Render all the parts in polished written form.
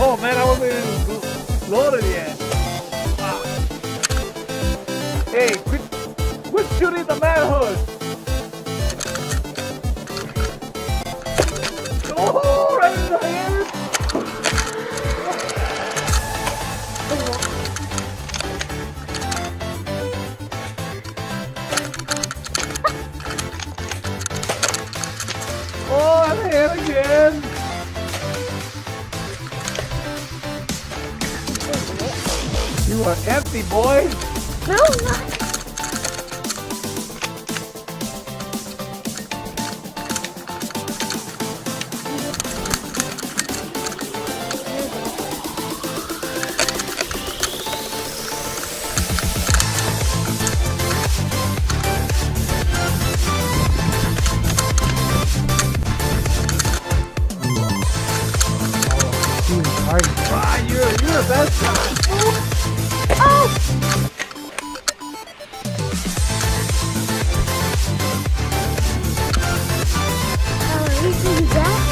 Oh man, I wasn't even loaded yet. Wow. Hey, quit shooting the manhood. Oh, right in the head. Oh, I'm hit again. You are empty, boy. No, not. Ah, you're the best shot. Oh! At least you that.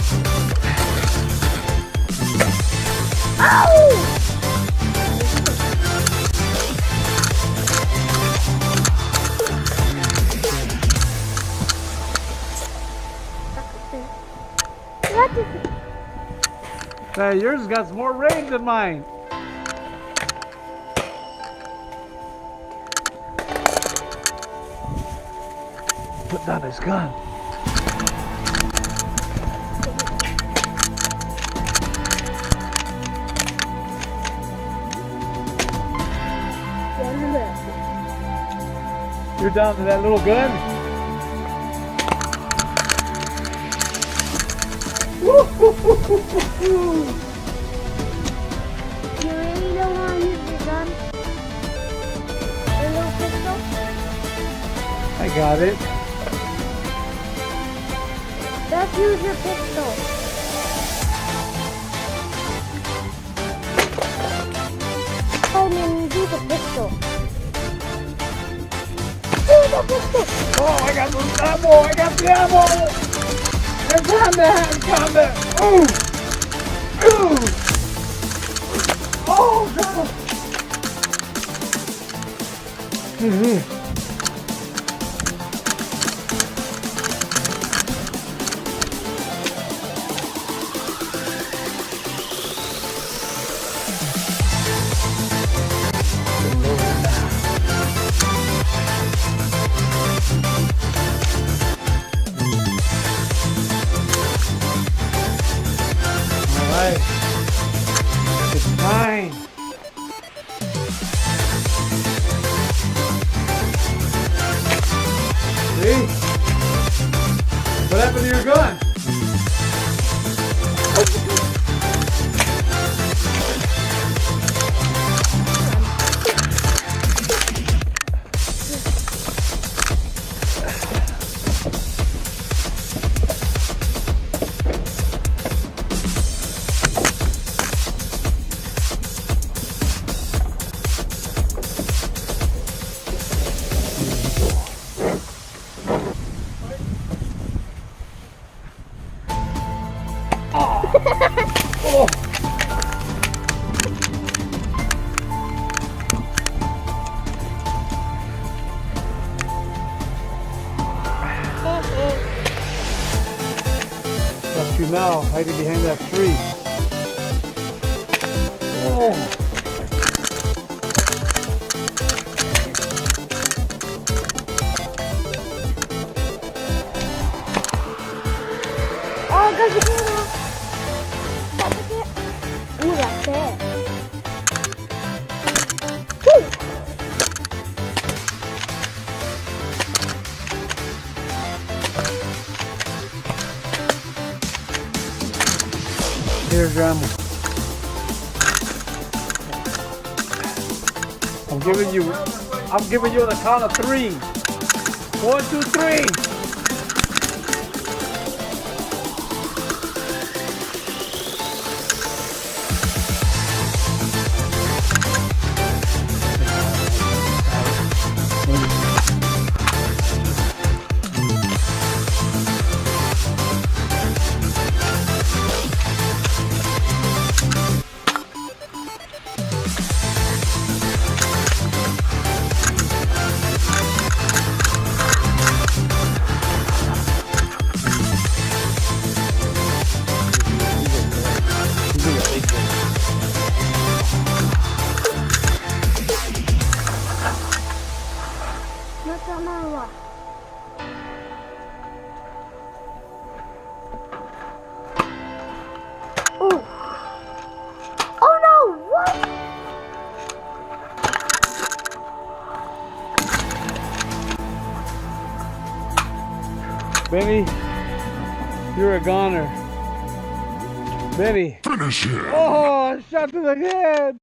Oh! What is it? Hey, yours got more range than mine. Put down his gun. You're down to that little gun? You really don't want to use your gun? Your little pistol? I got it. Let's use your pistol. Oh man, use the pistol. Use the pistol! Oh, I got the ammo! I got the ammo! It's hand-to-hand combat! Ooh! Ooh! Oh, God! Alright. It's time. See? What happened to your gun? Oh. Got you now, hiding behind that tree. Oh. Oh, go get it now. Stop with it. Ooh, that's it. Woo! Here's your ammo. I'm giving you the count of 3. 1, 2, 3. Benny, you're a goner. Benny. Finish him. Oh, shot to the head.